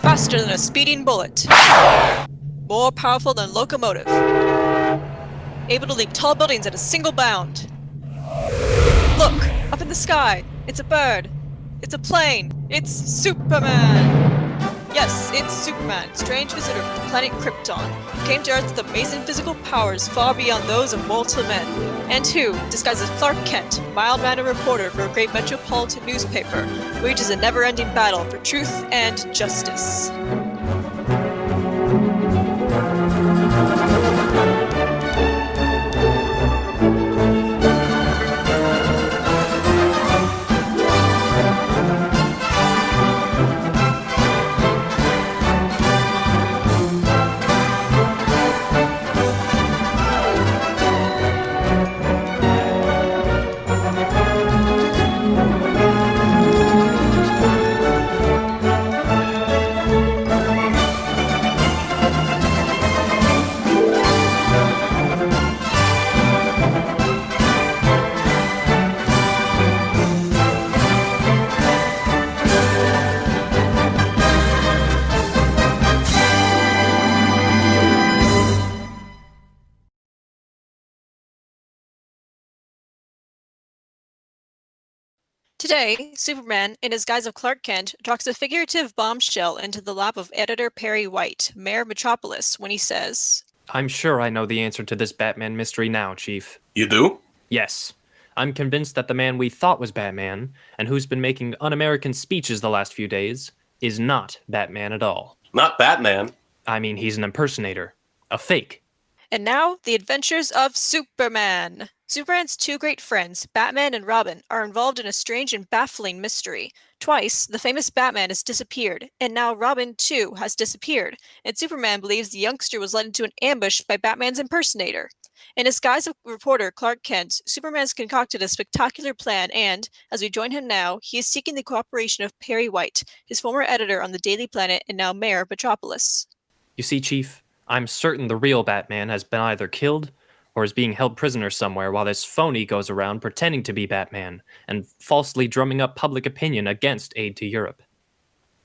Faster than a speeding bullet. More powerful than a locomotive. Able to leap tall buildings at a single bound. Look! Up in the sky! It's a bird! It's a plane! It's Superman! Yes, it's Superman, strange visitor from the planet Krypton, who came to Earth with amazing physical powers far beyond those of mortal men, and who, disguised as Clark Kent, mild-mannered reporter for a great metropolitan newspaper, wages a never-ending battle for truth and justice. Today, Superman, in his guise of Clark Kent, drops a figurative bombshell into the lap of editor Perry White, Mayor of Metropolis, when he says, I'm sure I know the answer to this Batman mystery now, Chief. You do? Yes. I'm convinced that the man we thought was Batman, and who's been making un-American speeches the last few days, is not Batman at all. Not Batman. I mean, he's an impersonator. A fake. And now, the adventures of Superman! Superman's two great friends, Batman and Robin, are involved in a strange and baffling mystery. Twice, the famous Batman has disappeared, and now Robin, too, has disappeared, and Superman believes the youngster was led into an ambush by Batman's impersonator. In his guise of reporter Clark Kent, Superman's concocted a spectacular plan and, as we join him now, he is seeking the cooperation of Perry White, his former editor on the Daily Planet and now mayor of Metropolis. You see, Chief, I'm certain the real Batman has been either killed or is being held prisoner somewhere while this phony goes around pretending to be Batman and falsely drumming up public opinion against aid to Europe.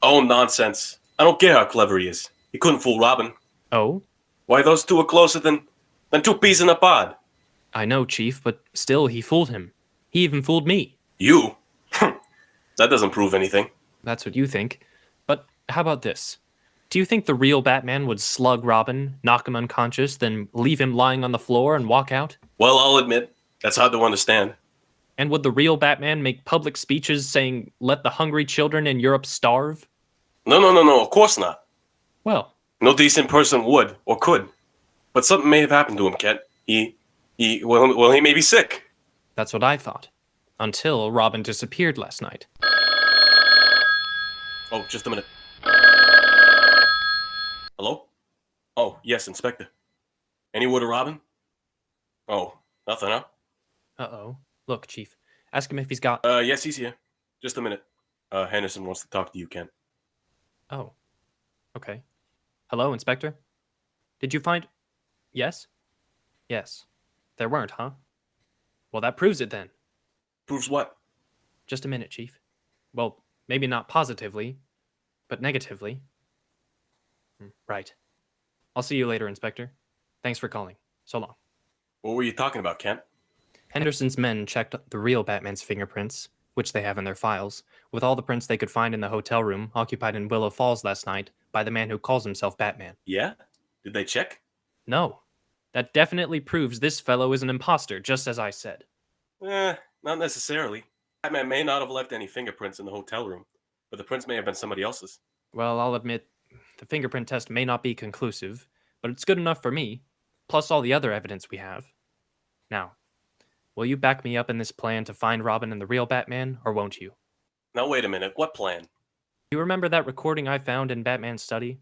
Oh, nonsense. I don't care how clever he is. He couldn't fool Robin. Oh? Why, those two are closer than two peas in a pod. I know, Chief, but still, he fooled him. He even fooled me. You? That doesn't prove anything. That's what you think. But how about this? Do you think the real Batman would slug Robin, knock him unconscious, then leave him lying on the floor and walk out? Well, I'll admit, that's hard to understand. And would the real Batman make public speeches saying, let the hungry children in Europe starve? No, of course not. Well, No decent person would or could. But something may have happened to him, Kent. He may be sick. that's what I thought. Until Robin disappeared last night. Oh, just a minute. Hello? Oh, yes, Inspector. Any word of Robin? Oh, nothing, huh? Uh-oh. Look, Chief. Ask him if he's got... Yes, he's here. Just a minute. Henderson wants to talk to you, Kent. Oh. Okay. Hello, Inspector? Did you find... Yes? Yes. There weren't, huh? Well, that proves it then. Proves what? Just a minute, Chief. Well, maybe not positively, but negatively. Right. I'll see you later, Inspector. Thanks for calling. So long. What were you talking about, Kent? Henderson's men checked the real Batman's fingerprints, which they have in their files, with all the prints they could find in the hotel room occupied in Willow Falls last night by the man who calls himself Batman. Yeah? Did they check? No. That definitely proves this fellow is an imposter, just as I said. Not necessarily. Batman may not have left any fingerprints in the hotel room, but the prints may have been somebody else's. Well, I'll admit, the fingerprint test may not be conclusive, but it's good enough for me, plus all the other evidence we have. Now, will you back me up in this plan to find Robin and the real Batman, or won't you? Now wait a minute, what plan? You remember that recording I found in Batman's study?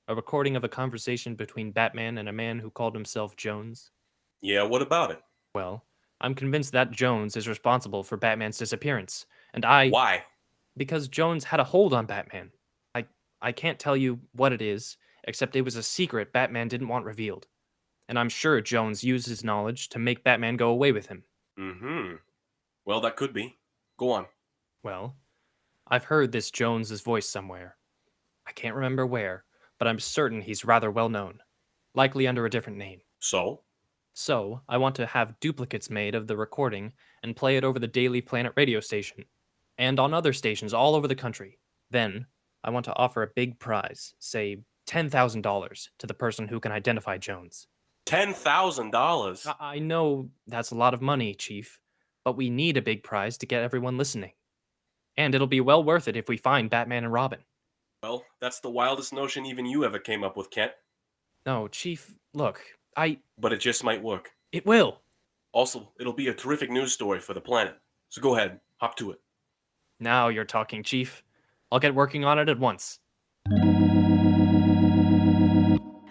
A recording of a conversation between Batman and a man who called himself Jones? Yeah, what about it? Well, I'm convinced that Jones is responsible for Batman's disappearance, and I... Why? Because Jones had a hold on Batman. I can't tell you what it is, except it was a secret Batman didn't want revealed. And I'm sure Jones used his knowledge to make Batman go away with him. Mm-hmm. Well, that could be. Go on. Well, I've heard this Jones's voice somewhere. I can't remember where, but I'm certain he's rather well known, likely under a different name. So? So, I want to have duplicates made of the recording and play it over the Daily Planet radio station, and on other stations all over the country. Then, I want to offer a big prize, say $10,000, to the person who can identify Jones. $10,000? I know that's a lot of money, Chief, but we need a big prize to get everyone listening. And it'll be well worth it if we find Batman and Robin. Well, that's the wildest notion even you ever came up with, Kent. No, Chief, look, But it just might work. it will. Also, it'll be a terrific news story for the planet. So go ahead, hop to it. Now you're talking, Chief. I'll get working on it at once.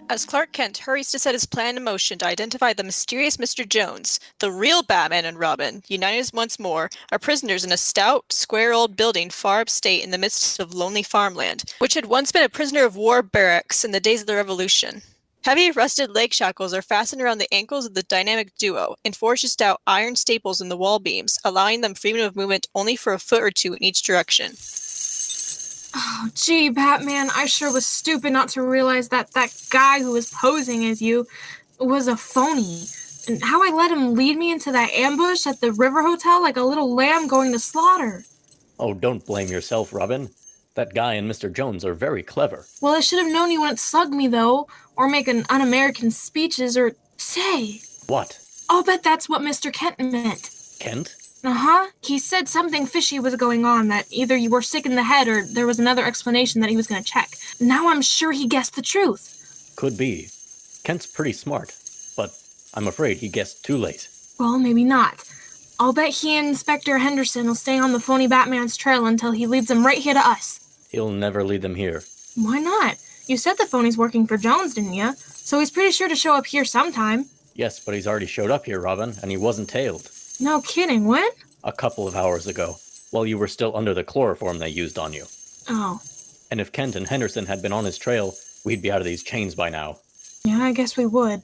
As Clark Kent hurries to set his plan in motion to identify the mysterious Mr. Jones, the real Batman and Robin, united once more, are prisoners in a stout, square old building far upstate in the midst of lonely farmland, which had once been a prisoner of war barracks in the days of the Revolution. Heavy rusted leg shackles are fastened around the ankles of the dynamic duo and forged stout iron staples in the wall beams, allowing them freedom of movement only for a foot or two in each direction. Oh, gee, Batman, I sure was stupid not to realize that guy who was posing as you was a phony. And how I let him lead me into that ambush at the River Hotel like a little lamb going to slaughter. Oh, don't blame yourself, Robin. That guy and Mr. Jones are very clever. Well, I should have known you wouldn't slug me, though, or make an un-American speeches, or say. What? I'll bet that's what Mr. Kent meant. Kent? Uh-huh. He said something fishy was going on, that either you were sick in the head or there was another explanation that he was going to check. Now I'm sure he guessed the truth. Could be. Kent's pretty smart, but I'm afraid he guessed too late. Well, maybe not. I'll bet he and Inspector Henderson will stay on the phony Batman's trail until he leads them right here to us. He'll never lead them here. Why not? You said the phony's working for Jones, didn't you? So he's pretty sure to show up here sometime. Yes, but he's already showed up here, Robin, and he wasn't tailed. No kidding, when? A couple of hours ago, while you were still under the chloroform they used on you. Oh. And if Kent and Henderson had been on his trail, we'd be out of these chains by now. Yeah, I guess we would.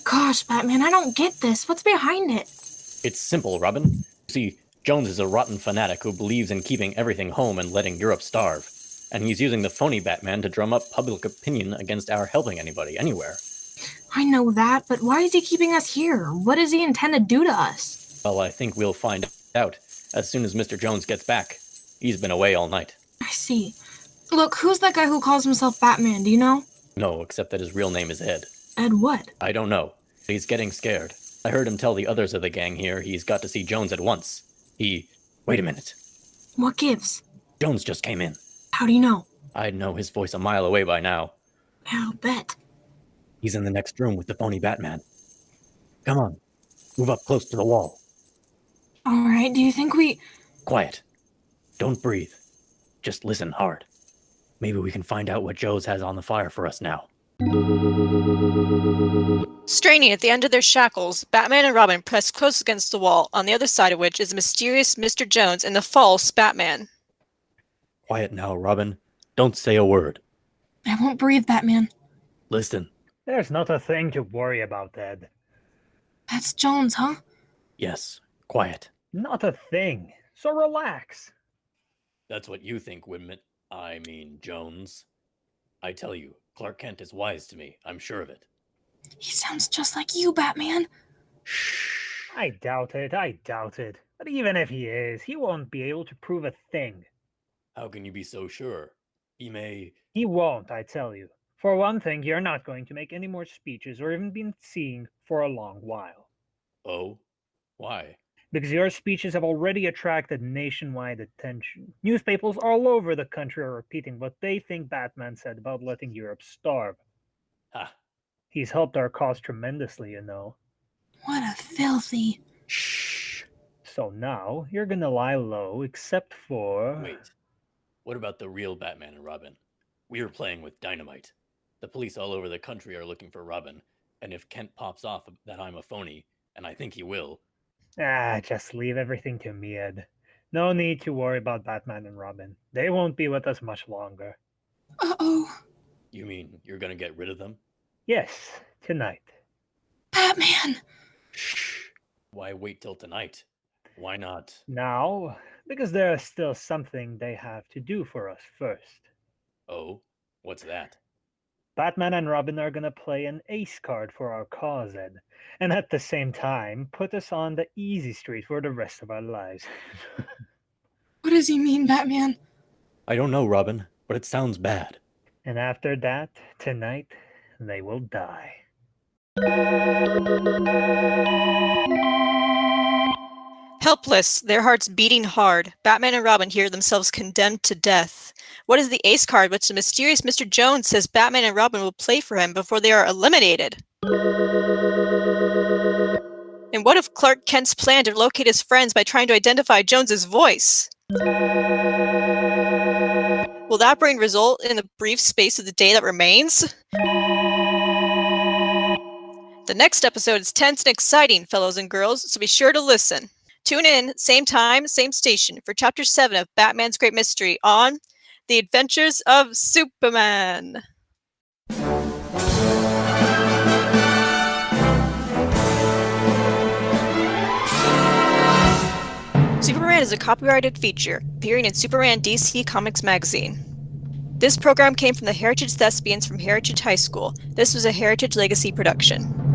Gosh, Batman, I don't get this. What's behind it? It's simple, Robin. You see, Jones is a rotten fanatic who believes in keeping everything home and letting Europe starve. And he's using the phony Batman to drum up public opinion against our helping anybody anywhere. I know that, but why is he keeping us here? What does he intend to do to us? Well, I think we'll find out as soon as Mr. Jones gets back. He's been away all night. I see. Look, who's that guy who calls himself Batman, do you know? No, except that his real name is Ed. Ed what? I don't know. He's getting scared. I heard him tell the others of the gang here he's got to see Jones at once. Wait a minute. What gives? Jones just came in. How do you know? I'd know his voice a mile away by now. I'll bet. He's in the next room with the phony Batman. Come on. Move up close to the wall. Alright, do you think we... Quiet. Don't breathe. Just listen hard. Maybe we can find out what Jones has on the fire for us now. Straining at the end of their shackles, Batman and Robin press close against the wall, on the other side of which is the mysterious Mr. Jones and the false Batman. Quiet now, Robin. Don't say a word. I won't breathe, Batman. Listen. There's not a thing to worry about, Ed. That's Jones, huh? Yes. Quiet. Not a thing. So relax. That's what you think, Jones. I tell you, Clark Kent is wise to me. I'm sure of it. He sounds just like you, Batman. Shh. I doubt it. But even if he is, he won't be able to prove a thing. How can you be so sure? He may... He won't, I tell you. For one thing, you're not going to make any more speeches or even be seen for a long while. Oh? Why? Because your speeches have already attracted nationwide attention. Newspapers all over the country are repeating what they think Batman said about letting Europe starve. Ha! He's helped our cause tremendously, you know. What a filthy... Shh! So now, you're gonna lie low, except for... Wait. What about the real Batman and Robin? We are playing with dynamite. The police all over the country are looking for Robin, and if Kent pops off that I'm a phony, and I think he will... Just leave everything to me, Ed. No need to worry about Batman and Robin. They won't be with us much longer. Uh-oh. You mean you're gonna get rid of them? Yes, tonight. Batman! Shh! Why wait till tonight? Why not? Now, because there is still something they have to do for us first. Oh, what's that? Batman and Robin are gonna play an ace card for our cause, Ed, and at the same time put us on the easy street for the rest of our lives. What does he mean, Batman? I don't know, Robin, but it sounds bad. And after that, tonight, they will die. Helpless, their hearts beating hard, Batman and Robin hear themselves condemned to death. What is the ace card which the mysterious Mr. Jones says Batman and Robin will play for him before they are eliminated? And what if Clark Kent's plan to locate his friends by trying to identify Jones's voice? Will that bring result in the brief space of the day that remains? The next episode is tense and exciting, fellows and girls, so be sure to listen. Tune in, same time, same station, for Chapter 7 of Batman's Great Mystery on The Adventures of Superman. Superman is a copyrighted feature, appearing in Superman DC Comics magazine. This program came from the Heritage Thespians from Heritage High School. This was a Heritage Legacy production.